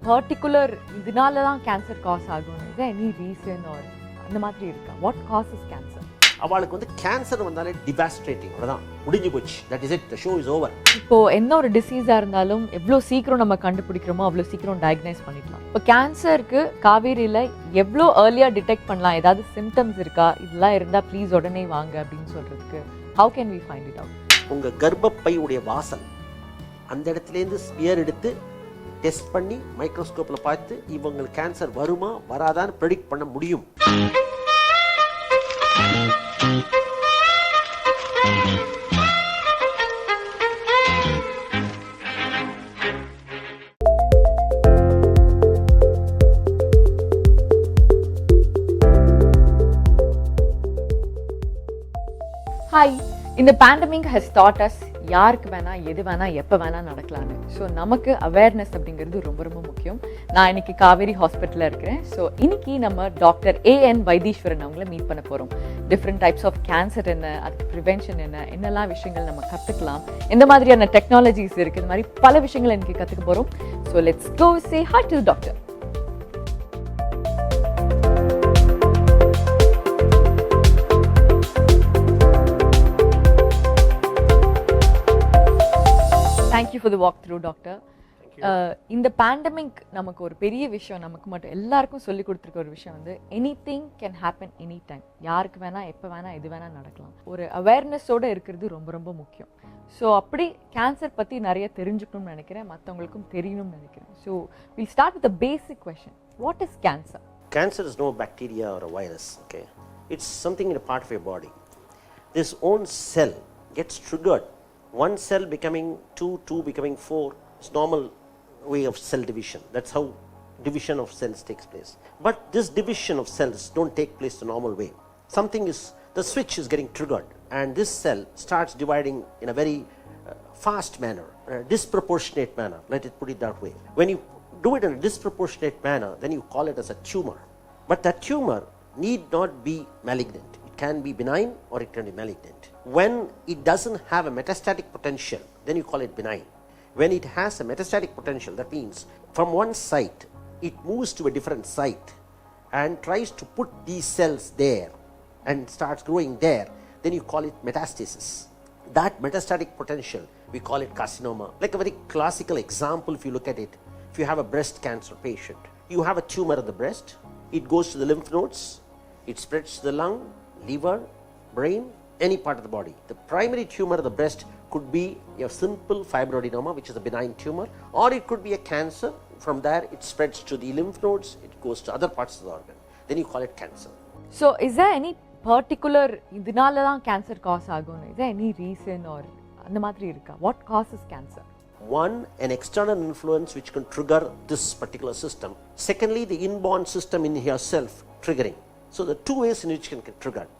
Particular இதனால தான் cancer cause ஆகும்? Is there any reason or அந்த மாதிரி இருக்கா? What causes cancer? அவளுக்கு வந்து கேன்சர் வந்தாலே டிவாஸ்ட்ரேட்டிங், அவ்வளோதான், முடிஞ்சு போச்சு, that is it, the show is over. இப்போ என்ன ஒரு டிசீஸாக இருந்தாலும் எவ்வளோ சீக்கிரம் நம்ம கண்டுபிடிக்கிறோமோ அவ்வளோ சீக்கிரம் டயக்னைஸ் பண்ணிக்கலாம். இப்போ கேன்சருக்கு காவேரியில் எவ்வளோ ஏர்லியாக டிடெக்ட் பண்ணலாம்? ஏதாவது சிம்டம்ஸ் இருக்கா, இதெல்லாம் இருந்தால் ப்ளீஸ் உடனே வாங்க அப்படின்னு சொல்கிறதுக்கு how can we find it out? உங்கள் கர்ப்பப்பை உடைய வாசல் அந்த இடத்துலேருந்து ஸ்பியர் எடுத்து டெஸ்ட் பண்ணி மைக்ரோஸ்கோப்பில் பார்த்து இவங்களுக்கு கேன்சர் வருமா வராதான்னு ப்ரெடிக்ட் பண்ண முடியும். ஹாய், இந்த பேண்டமிக் ஹஸ் டாட் அஸ் யாருக்கு வேணா எது வேணா எப்போ வேணா நடக்கலான்னு. ஸோ நமக்கு அவேர்னஸ் அப்படிங்கிறது ரொம்ப ரொம்ப முக்கியம். நான் இன்னைக்கு காவேரி ஹாஸ்பிட்டலில் இருக்கிறேன். ஸோ இன்னைக்கு நம்ம டாக்டர் AN வைத்தீஸ்வரன் அவங்கள மீட் பண்ண போகிறோம். டிஃப்ரெண்ட் டைப்ஸ் ஆஃப் கேன்சர் என்ன, அதுக்கு ப்ரிவென்ஷன் என்ன, என்னெல்லாம் விஷயங்கள் நம்ம கற்றுக்கலாம், எந்த மாதிரியான டெக்னாலஜிஸ் இருக்குது, இந்த மாதிரி பல விஷயங்கள் இன்னைக்கு கற்றுக்க போகிறோம். So let's go say hi to doctor. Thank you for the walk through doctor. இந்த பேண்டமிக் நமக்கு ஒரு பெரிய விஷயம், நமக்கு மட்டும் எல்லாருக்கும் சொல்லி கொடுத்துருக்க ஒரு விஷயம் வந்து anything can happen any time. யாருக்கு வேணா எப்போ வேணா எது வேணா நடக்கலாம். ஒரு அவேர்னஸோடு இருக்கிறது ரொம்ப ரொம்ப முக்கியம். ஸோ அப்படி கேன்சர் பற்றி நிறைய தெரிஞ்சுக்கணும்னு நினைக்கிறேன், மற்றவங்களுக்கும் தெரியணும்னு நினைக்கிறேன். So will start with the basic question. What is cancer? Cancer is no bacteria or a virus, okay? It's something in a part of your body. This own cell gets triggered. One cell becoming two, two becoming four is normal way of cell division. That's how division of cells takes place. But this division of cells don't take place the normal way. Something is, the switch is getting triggered and this cell starts dividing in a very fast manner, a disproportionate manner, let it put it that way. When you do it in a disproportionate manner, then you call it as a tumor. But that tumor need not be malignant. It can be benign or it can be malignant. When it doesn't have a metastatic potential, then you call it benign. When it has a metastatic potential, that means from one site, it moves to a different site and tries to put these cells there and starts growing there, then you call it metastasis. That metastatic potential, we call it carcinoma. Like a very classical example, if you look at it, if you have a breast cancer patient, you have a tumor in the breast, it goes to the lymph nodes, it spreads to the lung, liver, brain, any part of the body. The primary tumor of the breast could be a simple fibroadenoma, which is a benign tumor, or it could be a cancer. From there, it spreads to the lymph nodes, it goes to other parts of the organ. Then you call it cancer. So, is there any particular இதனால தான் cancer cause ஆகும்? Is there any reason or அந்த மாதிரி இருக்கா? What causes cancer? One, an external influence which can trigger this particular system. Secondly, the inborn system in yourself triggering. So, the two ways in which can get triggered.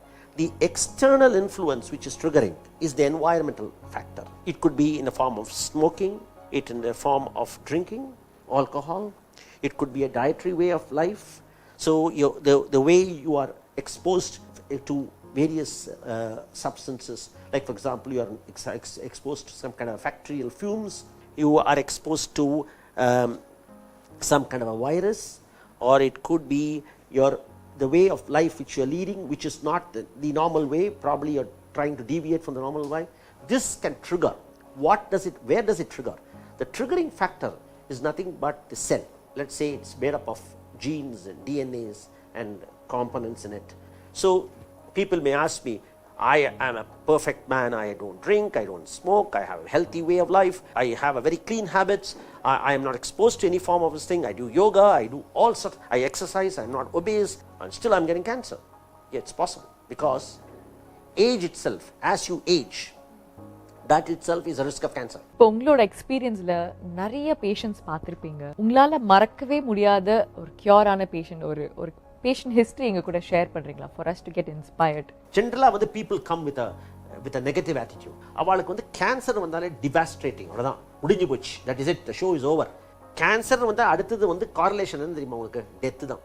The external influence which is triggering is the environmental factor. It could be in the form of smoking, it in the form of drinking alcohol, it could be a dietary way of life. So the way you are exposed to various substances, like for example you are exposed to some kind of factorial fumes, you are exposed to some kind of a virus, or it could be the way of life which you are leading, which is not the normal way, probably you are trying to deviate from the normal way. This can trigger. Where does it trigger? The triggering factor is nothing but the cell. Let's say it's made up of genes and DNAs and components in it. So people may ask me, I am a perfect man, I don't drink, I don't smoke, I have a healthy way of life, I have a very clean habits, I am not exposed to any form of this thing, I do yoga, I do all sorts, I exercise, I am not obese, and still I am getting cancer. Yeah, it's possible, because age itself, as you age, that itself is a risk of cancer. இப்போ உங்களோட எக்ஸ்பீரியன்ஸ்ல நிறைய patients பார்த்துருப்பீங்க. உங்களால மறக்கவே முடியாத ஒரு கியூரான patient, ஒரு patient history எங்க கூட ஷேர் பண்றீங்களா for us to get inspired? ஜெனரலா வந்து people come with a negative attitude. அவளுக்கு வந்து கேன்சர் வந்தாலே டிவாஸ்ட்ரேட்டிங், அவ்வளவுதான், முடிஞ்சு போச்சு, that is it, the show is over. Cancer வந்து அடுத்தது வந்து காரிலேஷன் என்ன தெரியுமா உங்களுக்கு? டெத் தான்.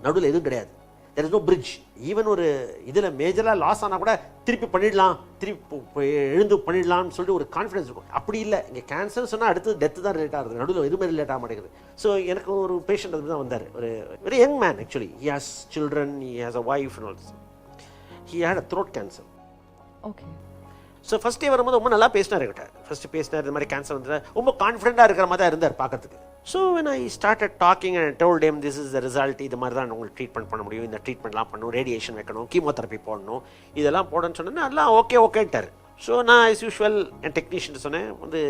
நடுவில் எதுவும் கிடையாது. there is no bridge. Even ஒரு இதில் மேஜராக லாஸ் ஆனால் கூட திருப்பி பண்ணிடலாம், திருப்பி எழுந்து பண்ணிடலாம்னு சொல்லிட்டு ஒரு கான்ஃபிடன்ஸ் இருக்கும். அப்படி இல்லை, இங்கே கேன்சர் சொன்னால் அடுத்து டெத்து தான் ரிலேட் ஆகுது, நடுவில் எதுவுமே ரிலேட் ஆக மாட்டேங்குது. ஸோ எனக்கு ஒரு பேஷண்ட் அது தான் வந்தார், ஒரு very young man actually. He has children, he has a wife and also. He had a throat cancer. Okay. So first day வரும்போது ரொம்ப நல்லா பேசினார் என்கிட்ட. ஃபஸ்ட்டு பேசினார், இந்த மாதிரி கேன்சர் வந்து ரொம்ப கான்ஃபிடென்ட்டாக இருக்கிற மாதிரி தான் இருந்தார் பார்க்கறதுக்கு. So when I started talking and I told him this is the result, இது மாதிரி தான் உங்களுக்கு ட்ரீட்மெண்ட் பண்ண முடியும், இந்த ட்ரீட்மெண்ட்லாம் பண்ணணும், ரேடியேஷன் வைக்கணும், கீமோதெரப்பி போடணும், இதெல்லாம் போடணும்னு சொன்னேன்னா எல்லாம் ஓகேன்ட்டார். ஸோ நான் as usual என் டெக்னீஷியன் சொன்னேன், வந்து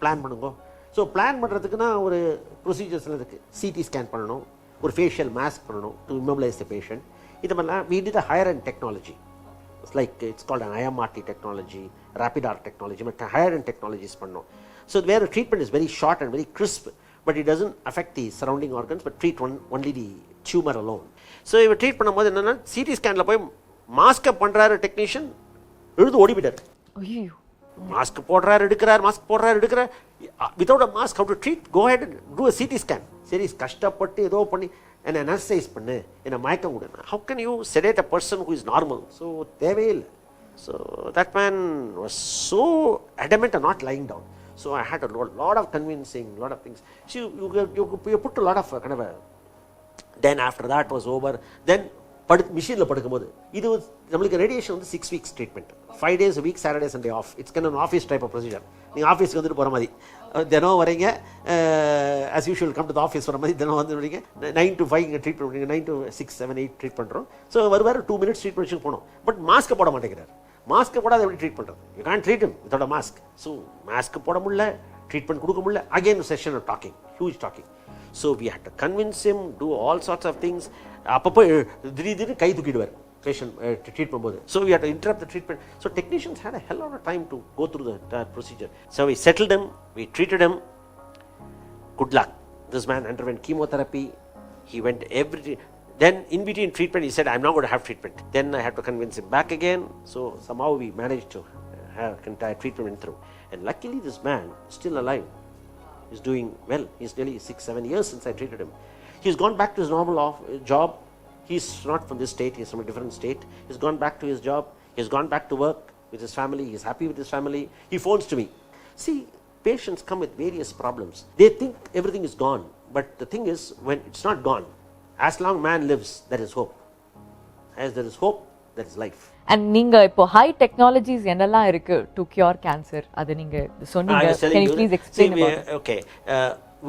பிளான் பண்ணுங்க. ஸோ பிளான் பண்ணுறதுக்குன்னா ஒரு ப்ரொசீஜர்ஸ்லாம் இருக்குது. சிடி ஸ்கேன் பண்ணணும், ஒரு ஃபேஷியல் மாஸ்க் பண்ணணும் டு immobilize the patient. இது மாதிரிலாம் we did a higher end technology. It's called an IMRT technology, rapid arc technology, but higher end technologies பண்ணோம். So where the treatment is very short and very crisp, but it doesn't affect the surrounding organs, but treat only the tumor alone. So இவர் treat பண்ணும்போது என்னன்னா, CD ஸ்கேனில் போய் மாஸ்கை பண்ணுறாரு technician, எழுது ஓடிவிட்டார். ஐயோ. Mask போடுறாரு எடுக்கிறார், மாஸ்க் போடுறாரு எடுக்கிறார். Without a mask how to treat, go head and do a CT scan. சரி, கஷ்டப்பட்டு ஏதோ பண்ணி என்னை அனஸ்தைஸ் பண்ணு, என்னை மயக்கம் கொடுங்க. How can you sedate a person who is normal? So தேவையே இல்லை. So that man was so adamant and not lying down. So I had a lot of convincing, lot of things. So you put a lot of kind of a, then after that was over, then மிஷினில் படுக்கும்போது இது நம்மளுக்கு radiation வந்து 6 weeks treatment, 5 days a week, Saturday Sunday off. It's can an office type of procedure. நீங்கள் ஆஃபீஸ்க்கு வந்துட்டு போகிற மாதிரி தினம் வரீங்க, as usual come to the office வர மாதிரி தினம் வந்து வரீங்க. 9 to 5 இங்கே ட்ரீட் பண்ணுறீங்க, 9 to 6, 7, 8 ட்ரீட் பண்ணுறோம். ஸோ வருவார், 2 minutes ட்ரீட் பண்ணி போனோம். பட் மாஸ்க்கை போட மாட்டேங்கிறார். மாஸ்க்கு போடாத எப்படி ட்ரீட் பண்ணுறது? You can treat him without a mask. So mask போட முடியல, ட்ரீட்மெண்ட் கொடுக்க முடியல. Again session of talking, huge talking. So we had to convince him, do all sorts of things. அப்பப்போ திடீர்னு கை தூக்கிடுவார் பேஷண்ட் ட்ரீட் பண்ணும்போது. So we had to interrupt the treatment. So technicians had a hell of time to go through the procedure. So we settled him, we treated him. Good luck. This man underwent chemotherapy. He went then in between treatment he said, I'm not going to have treatment. Then I had to convince him back again. So somehow we managed to have entire treatment went through. And luckily this man is still alive. He's doing well. He's nearly 6-7 years since I treated him. He's gone back to his normal job. He's not from this state, he's from a different state. He's gone back to his job. He's gone back to work with his family. He's happy with his family. He phones to me. See, patients come with various problems. They think everything is gone, but the thing is, when it's not gone, as long man lives, there is hope. As there is hope, there is life. And நீங்க இப்போ high technologies என்னெல்லாம் இருக்கு to cure cancer, அது நீங்க சொன்னீங்க. Can you please explain about it? Okay,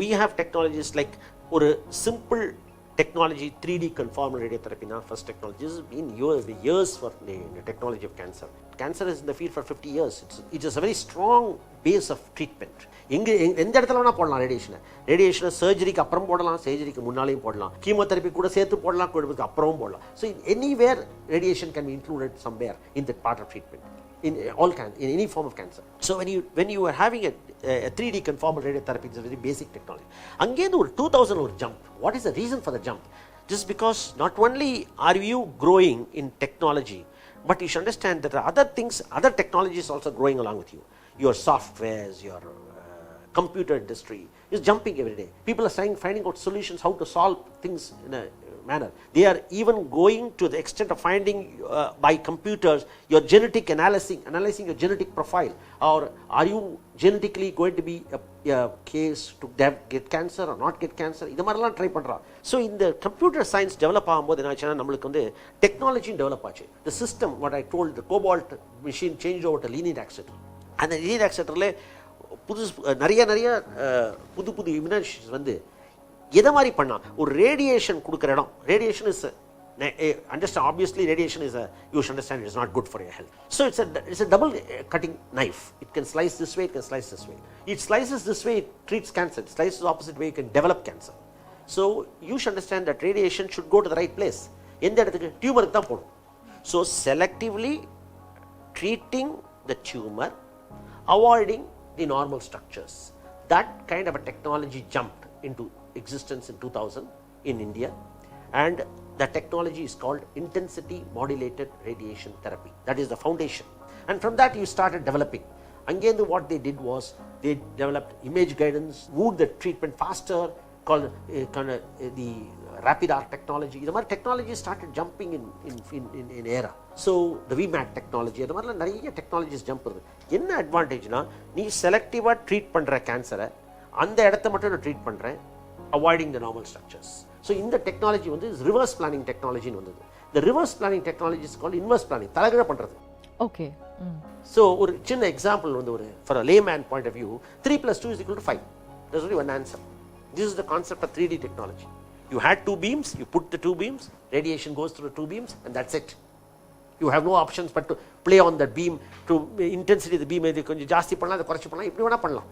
we have technologies like ஒரு simple technology, 3D conformal radiotherapy. Now first technology has been years for the technology of cancer. Cancer is in the field for 50 years. It is a very strong base of treatment. எந்த இடத்துல வேணா போடலாம் ரேடியேஷனை. சர்ஜரிக்கு அப்புறம் போடலாம், சர்ஜரிக்கு முன்னாலேயும் போடலாம், chemotherapy கூட சேர்த்து போடலாம், கொடுப்புக்கு அப்புறமும் போடலாம். So anywhere radiation can be included somewhere in that part of treatment. In any form of cancer. So when you are having a 3D conformal radiotherapy, it's a very basic technology. அங்கேருந்து ஒரு 2000 ஒரு jump. What is the reason for the jump? Just because not only are you growing in technology, but you should understand that other things, other technologies also growing along with you. Your softwares, your computer industry is jumping every day. People are finding out solutions how to solve things in a manner. They are even going to the extent of finding by computers your genetic analyzing your genetic profile, or are you genetically going to be a case to get cancer or not get cancer. இது மாதிரிலாம் try பண்ணுறான். So இந்த computer science develop ஆகும்போது என்ன ஆச்சுன்னா, நம்மளுக்கு வந்து டெக்னாலஜியும் டெவலப் ஆச்சு. The system what I told, the cobalt machine change over to linear accelerator. அந்த லீனியர் ஆக்சிலேட்டரில் நிறைய புது இம்யூனேஷன்ஸ் வந்து எதை மாதிரி பண்ணால் ஒரு ரேடியேஷன் கொடுக்குற இடம். Radiation is understand, obviously radiation is you should understand it is not good for your health. So it's a double cutting knife. It can slice this way, it can slice this way. It slices this way, it treats cancer. It slices the opposite way, you can develop cancer. So you should understand that radiation should go to the right place. எந்த இடத்துக்கு? டியூமருக்கு தான் போடும். So selectively treating the tumor, avoiding the normal structures. That kind of a technology jumped into existence in 2000 in India, and the technology is called intensity modulated radiation therapy. That is the foundation, and from that you started developing. Again, what they did was they developed image guidance, moved the treatment faster, called the rapid art technology. The technology started jumping in era. So the VMAT technology, the நிறைய technologies jump பண்ணுது. என்ன அட்வான்டேஜ்னா நீ செலக்டிவா treat பண்ற கேன்சரை அந்த இடத்த மட்டும் நான் ட்ரீட் பண்றேன், avoiding the normal structures. So இந்த டெக்னாலஜி வந்து ரிவர்ஸ் பிளானிங் டெக்னாலஜின்னு வந்தது. இந்த reverse planning technology is called inverse planning, தலைகீழ பண்றது. ஓகே. ஸோ ஒரு சின்ன எக்ஸாம்பிள் வந்து ஒரு for a layman point of view 3 + 2 = 5. There's only one answer. This is the concept of 3D technology. You had 2 beams, you put the 2 beams, radiation goes through the 2 beams, and that's it. You have no options but to play on that beam, to intensity of the beam எது கொஞ்சம் ஜாஸ்தி பண்ணலாம், அதை குறைச்சி பண்ணலாம், இப்படி வேணா பண்ணலாம்,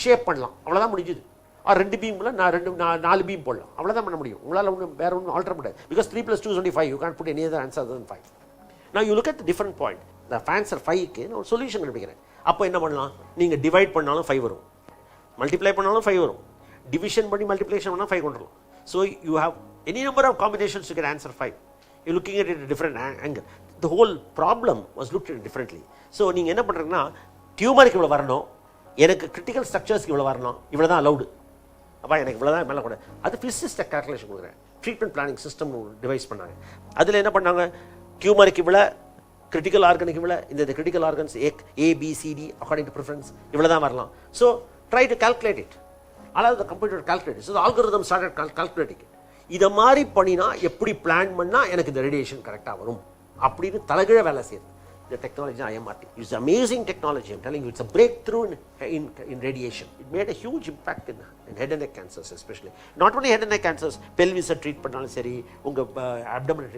ஷேப் பண்ணலாம், அவ்வளோதான் முடிஞ்சுது. ஆர் 2 பீமில் நான் 4 பீம் போடலாம், அவ்வளோதான் பண்ண முடியும். உங்களால் ஒன்றும் வேற ஒன்றும் ஆல்டர் பண்ணாது. Because 3 + 2 is only 5. You can't put any other answer other than 5. Now you look at the different point. The answer 5க்கு நான் ஒரு சொல்யூஷன் கண்டுபிடிக்கிறேன். அப்போ என்ன பண்ணலாம், நீங்கள் டிவைட் பண்ணாலும் 5 வரும், மல்டிப்ளை பண்ணாலும் 5 வரும், division பண்ணி multiplication பண்ணா 5 கொண்டுறலாம். So you have any number of combinations to get answer 5. You're looking at it at a different angle. The whole problem was looked at differently. So நீங்க என்ன பண்றீங்கன்னா, டியூமருக்கு இவ்வளவு வரணும், எனக்கு கிரிட்டிக்கல் ஸ்ட்ரக்சர்ஸ்க்கு இவ்வளவு வரணும், இவ்வளவு தான் அலௌடு, அப்பா எனக்கு இவ்வளவு தான் மேல கூட. அது பிசிசிஸ்ட் கால்குலேஷன் கொடுக்குறேன். ட்ரீட்மெண்ட் பிளானிங் சிஸ்டம் டிவைஸ் பண்ணாங்க. அதுல என்ன பண்ணாங்க, டியூமருக்கு இவ்வளவு, கிரிட்டிக்கல் ஆர்கனுக்கு இவ்வளவு, இந்த critical organs ABCD according to preference இவ்வளவு தான் வரலாம். So try to calculate it. Allow the computer to calculate it. So the algorithm started calculating it. இதை மாதிரி பண்ணினா எப்படி பிளான் பண்ணா எனக்கு இந்த ரேடியேஷன் கரெக்டாக வரும் அப்படின்னு தலைகீழ வேலை செய்யுது இந்த technology. IMRT it's amazing technology. I'm telling you, it's a breakthrough in radiation. It made a huge impact in head and neck cancers especially. Not only head and neck cancers, pelvis treat பண்ணாலும் சரி, உங்க abdomen.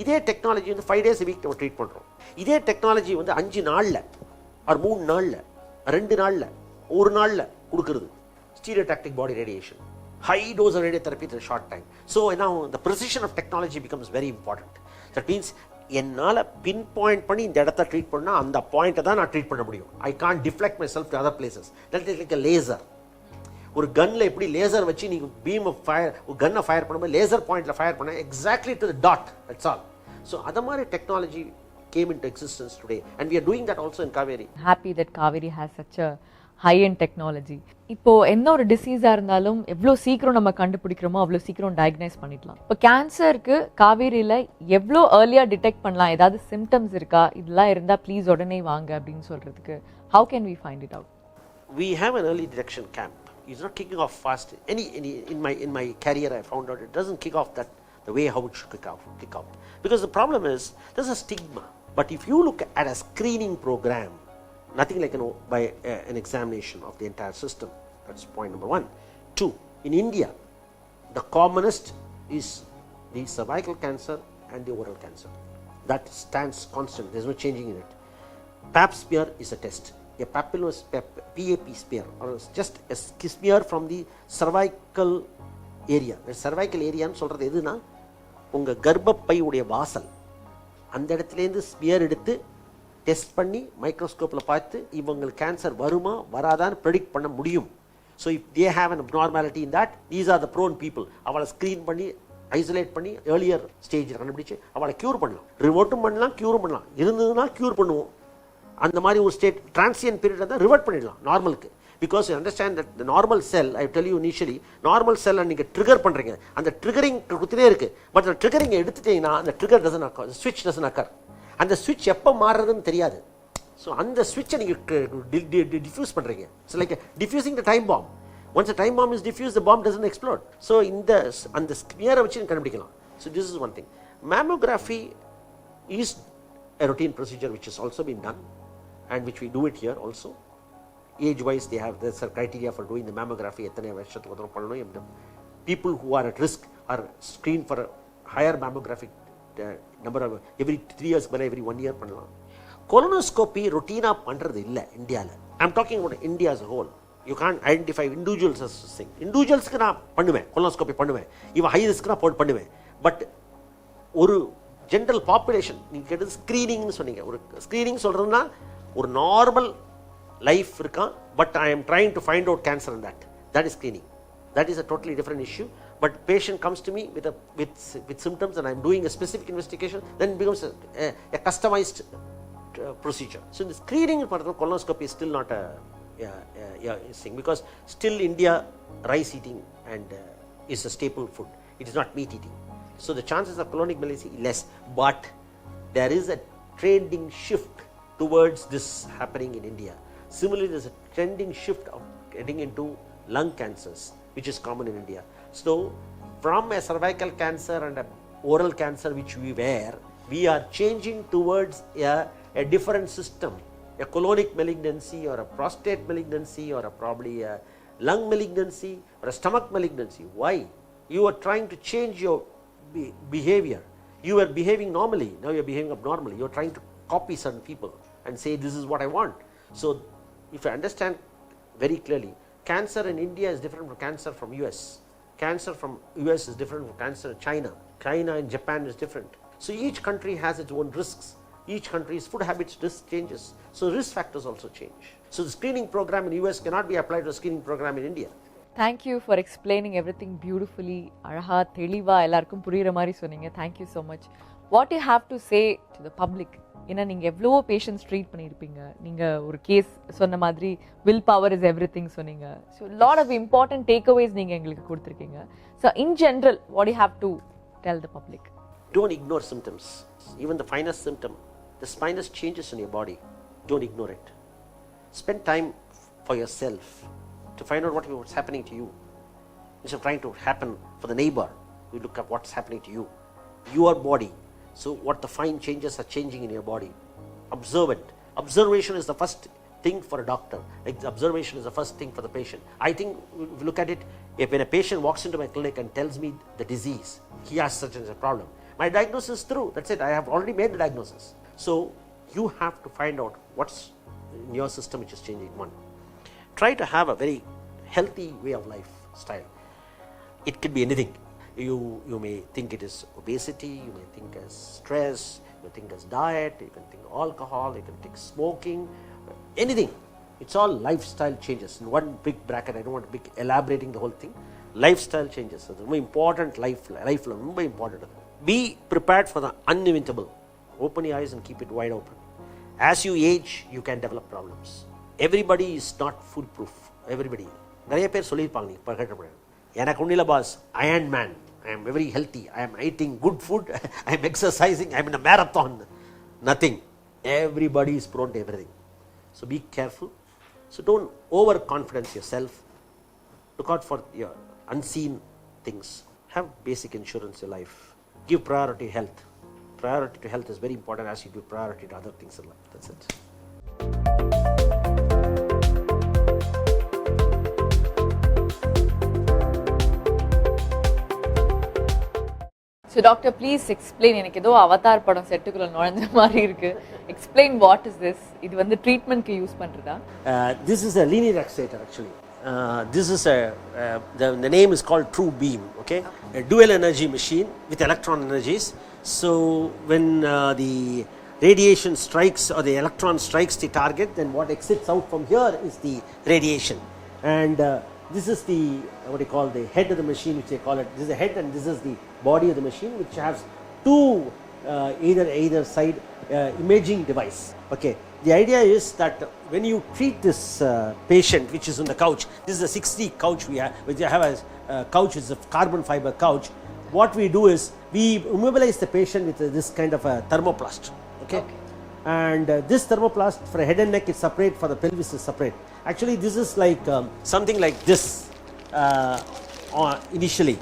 இதே technology வந்து 5 days a week நம்ம treat பண்றோம். இதே technology வந்து 5 நாள்ல ஆர் 3 நாள்ல 2 நாள்ல 1 நாள்ல கொடுக்கிறது. Stereotactic body radiation, high dose of radiotherapy in a short time. So now the precision of technology becomes very important. That means என்னால பின் பாயிண்ட் பண்ணி இந்த இடத்த ட்ரீட் பண்ணா அந்த பாயிண்ட்டை தான் நான் ட்ரீட் பண்ண முடியும். I can't deflect my self to other places. That is like a laser. ஒரு கன்ல எப்படி லேசர் வச்சு நீங்க பீம் ஃபயர், ஒரு கன்னை ஃபயர் பண்ணும்போது லேசர் பாயிண்ட்ல ஃபயர் பண்ணா exactly to the dot, that's all. So அத மாதிரி technology came into existence today, and we are doing that also in Kaveri. Happy that Kaveri has such a high-end technology. இப்போ என்ன ஒரு டிசீஸாக இருந்தாலும் எவ்வளோ சீக்கிரம் நம்ம கண்டுபிடிக்கிறோமோ அவ்வளோ சீக்கிரம் டயக்னைஸ் பண்ணிடலாம். இப்போ கேன்சருக்கு காவேரியில் எவ்வளோ ஏர்லியாக டிடெக்ட் பண்ணலாம், ஏதாவது சிம்டம்ஸ் இருக்கா, இதெல்லாம் இருந்தால் ப்ளீஸ் உடனே வாங்க அப்படின்னு சொல்கிறதுக்கு how can we find it out? We have an early detection camp. It's not kicking off fast. In my career I found out it doesn't kick off that the way how it should kick off. Because the problem is there's a stigma. But if you look at a screening program, nothing like by an examination of the entire system. That's point number 1. 2, in India, the commonest is the cervical cancer and the oral cancer. That stands constant. There's no changing in it. Pap smear is a test. A papilloma PAP smear, or just a smear from the cervical area. The cervical area ன்னு சொல்றது எதுனா, உங்க கர்ப்பப்பை உடைய வாசல், அந்த இடத்துலேருந்து smear எடுத்து டெஸ்ட் பண்ணி மைக்ரோஸ்கோப்பில் பார்த்து இவங்களுக்கு கேன்சர் வருமா வராதான்னு ப்ரெடிக்ட் பண்ண முடியும். So if they have an abnormality in that, these are the prone people. அவளை ஸ்க்ரீன் பண்ணி ஐசோலேட் பண்ணி ஏர்லியர் ஸ்டேஜில் கண்டுபிடிச்சு அவளை க்யூர் பண்ணலாம். ரிவர்ட்டும் பண்ணலாம், க்யூரும் பண்ணலாம். இருந்ததுன்னா க்யூர் பண்ணுவோம். அந்த மாதிரி ஒரு ஸ்டேட் டிரான்சியன்ட் பீரியட் தான் ரிவர்ட் பண்ணிடலாம் நார்மலுக்கு. Because you understand that the normal cell, I tell you initially, normal cell and you trigger பண்றீங்க, அந்த ட்ரிகரிங் கொடுத்துட்டே இருக்கு. பட் அந்த ட்ரிகரிங் எடுத்துட்டீங்கன்னா அந்த trigger doesn't occur, the switch doesn't occur. அந்த switch எப்போ மாறுறதுன்னு தெரியாது. ஸோ அந்த ஸ்விட்சை நீங்க டிஃப்யூஸ் பண்றீங்க. It's like defusing the time bomb. Once the time bomb is defuse, the bomb doesn't explode. So அந்த ஸ்மியரை வச்சு கண்டுபிடிக்கலாம். So this is one thing. Mammography is a routine procedure which has also been done and which we do it here also. Age wise they have there's a criteria for doing the mammography. எத்தனை வருஷத்துக்கு ஒருத்தர் பண்ணணும். People who are at risk are screened for a higher mammographic number of every 3 years, every 1 year பண்ணலாம். Colonoscopy routine பண்றது இல்ல இந்தியால. I'm talking about India as a whole. You can't identify individuals as a thing. Individualsக்கு நான் பண்ணுவேன், colonoscopy பண்ணுவேன். இவன் high risk நான் பண்ணுவேன். பட் ஒரு ஜெனரல் பாப்புலேஷன் நீங்க கேட்டது ஸ்கிரீனிங்னு சொன்னீங்க. ஒரு ஸ்கிரீனிங் சொல்றதுன்னா ஒரு நார்மல் லைஃப் இருக்கான், but I am trying to find out cancer in that is screening. That is a totally different issue. But patient comes to me with symptoms and I am doing a specific investigation, then it becomes a customized procedure. So in the screening part of colonoscopy is still not a thing, because still India rice eating and is a staple food. It is not meat eating. So the chances of colonic malignancy less, but there is a trending shift towards this happening in India. Similarly, there is a trending shift of getting into lung cancers, which is common in India. So from a cervical cancer and a oral cancer which we were, we are changing towards a different system, a colonic malignancy or a prostate malignancy or probably a lung malignancy or a stomach malignancy. Why? You are trying to change your behavior. You were behaving normally, now you are behaving abnormally. You are trying to copy certain people and say this is what I want. So if I understand very clearly, cancer in India is different from cancer from US. Cancer from US is different from cancer in China. China and Japan is different. So each country has its own risks. Each country's food habits risk changes. So risk factors also change. So the screening program in US cannot be applied to a screening program in India. Thank you for explaining everything beautifully. அழகா தெளிவா எல்லாருக்கும் புரியுற மாதிரி சொன்னீங்க. Thank you so much. What you have to say to the public? ஏன்னா நீங்க எவ்வளவோ patients treat பண்ணியிருப்பீங்க. நீங்க ஒரு கேஸ் சொன்ன மாதிரி வில் பவர் இஸ் எவ்ரிதிங் சொன்னீங்க. So lot of important takeaways நீங்க எங்களுக்கு கொடுத்துருக்கீங்க. So in general what you have to tell the public? Don't ignore symptoms. Even the finest symptom, the finest changes in your body, don't ignore it. Spend time for yourself to find out what's happening to you. Instead of trying to happen for the neighbor, you look at what's happening to you, your body. So what the fine changes are changing in your body. Observe it. Observation is the first thing for a doctor. Observation is the first thing for the patient. I think if you look at it, if when a patient walks into my clinic and tells me the disease, he has such a problem, my diagnosis is through. That's it. I have already made the diagnosis. So you have to find out what's in your system which is changing. One, try to have a very healthy way of lifestyle. It could be anything. You may think it is obesity, you may think as stress, you may think as diet, you can think alcohol, you can think smoking, anything. It's all lifestyle changes. In one big bracket, I don't want to be elaborating the whole thing. Lifestyle changes. So the more important life ரொம்ப important. Be prepared for the uneventable. Open your eyes and keep it wide open. As you age, you can develop problems. Everybody is not foolproof. Everybody. நிறைய பேர் சொல்லியிருப்பாங்க நீ கேட்டப்பட எனக்கு ஒன்றும் இல்லை boss, iron man, I am very healthy, I am eating good food, I am exercising, I am in a marathon. Nothing. Everybody is prone to everything. So be careful. So don't overconfidence yourself. Look out for your unseen things. Have basic insurance in life. Give priority to health. Priority to health is very important as you give priority to other things in life. That's it. So doctor, please explain. எனக்கு ஏதோ Avatar படம் செட்டுக்குள்ள நுழைஞ்ச மாதிரி இருக்கு. Explain what is this? இது வந்து ட்ரீட்மென்ட்க்கு use பண்றதா? This is a linear accelerator actually. This is the name is called True Beam. Okay, a dual energy machine with electron energies. So when the radiation strikes or the electron strikes the target, then what exits out from here is the radiation. And this is the what you call the head of the machine, which they call it. This is the head, and this is the body of the machine, which has two either side imaging device. Okay, the idea is that when you treat this patient, which is on the couch, this is a 6D couch we have, which I have a couch, is a carbon fiber couch. What we do is we immobilize the patient with this kind of a thermoplast. Okay. And this thermoplast for head and neck is separate, for the pelvis is separate. Actually, this is like something like this initially.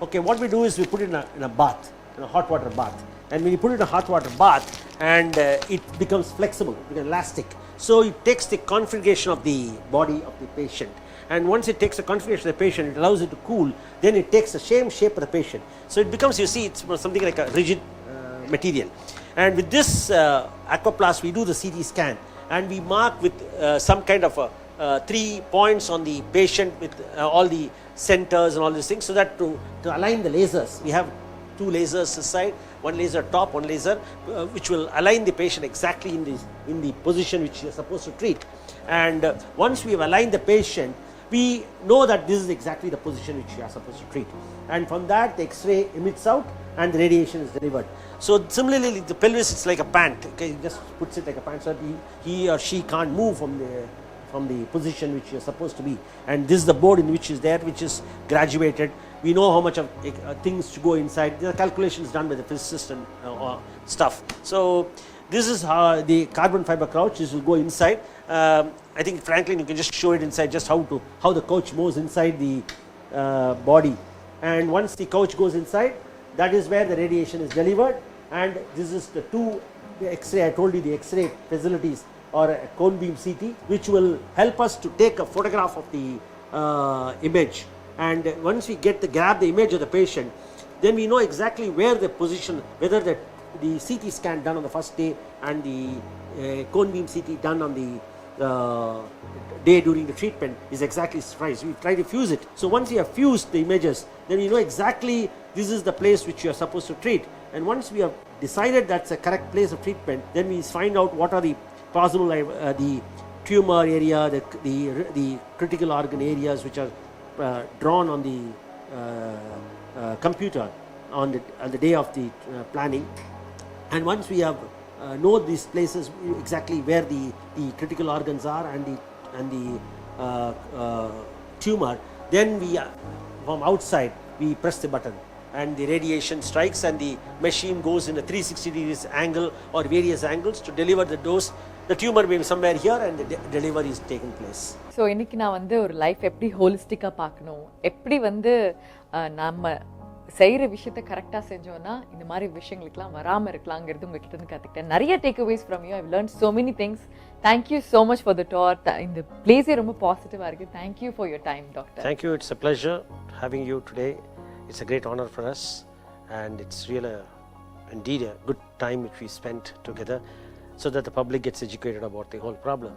Okay, what we do is we put it in a bath, in a hot water bath. And when you put it in a hot water bath, and it becomes flexible, it becomes elastic. So it takes the configuration of the body of the patient. And once it takes the configuration of the patient, it allows it to cool, then it takes the same shape of the patient. So it becomes, you see, it's something like a rigid material. And with this aquaplast, we do the CT scan, and we mark with some kind of 3 points on the patient with all the centers and all these things, so that to align the lasers, we have 2 lasers this side, one laser top, one laser which will align the patient exactly in the position which you are supposed to treat. And once we have aligned the patient, we know that this is exactly the position which you are supposed to treat. And from that, the X-ray emits out and the radiation is delivered. So similarly, the pelvis is like a pant. Okay, it just puts it like a pant, so that he or she can't move from the position which you are supposed to be. And this is the board in which is there, which is graduated, we know how much of things to go inside. There are calculations done by the physicists and stuff. So this is how the carbon fiber couch. This will go inside. I think Franklin, you can just show it inside, just how the couch moves inside the body. And once the couch goes inside, that is where the radiation is delivered. And this is the X-ray. I told you the X-ray facilities, or a cone beam CT, which will help us to take a photograph of the image. And once we grab the image of the patient, then we know exactly where the position, whether the CT scan done on the first day and the cone beam CT done on the day during the treatment is exactly right. We try to fuse it. So once you have fused the images, then you know exactly this is the place which you are supposed to treat. And once we have decided that's a correct place of treatment, then we find out what are the possible the tumor area, the critical organ areas which are drawn on the computer on the day of the planning. And once we have know these places exactly where the critical organs are and the tumor, then we from outside we press the button and the radiation strikes and the machine goes in a 360 degrees angle or various angles to deliver the dose. The tumor may be somewhere here and the delivery is taking place. So இன்னைக்கு நான் வந்து ஒரு life எப்படி ஹோலிஸ்டிக்காக பார்க்கணும், எப்படி வந்து நம்ம செய்கிற விஷயத்த கரெக்டாக செஞ்சோன்னா இந்த மாதிரி விஷயங்களுக்குலாம் வராமல் இருக்கலாங்கிறது உங்ககிட்ட இருந்து கற்றுக்கிட்டேன். நிறைய takeaways from you. I learn so many things. Thank you so much for the talk. இந்த பிளேஸே ரொம்ப பாசிட்டிவாக இருக்குது. Thank you for your time doctor. Thank you. It's a pleasure having you today. It's a great honor for us, and it's really indeed a good time which we spent together so that the public gets educated about the whole problem.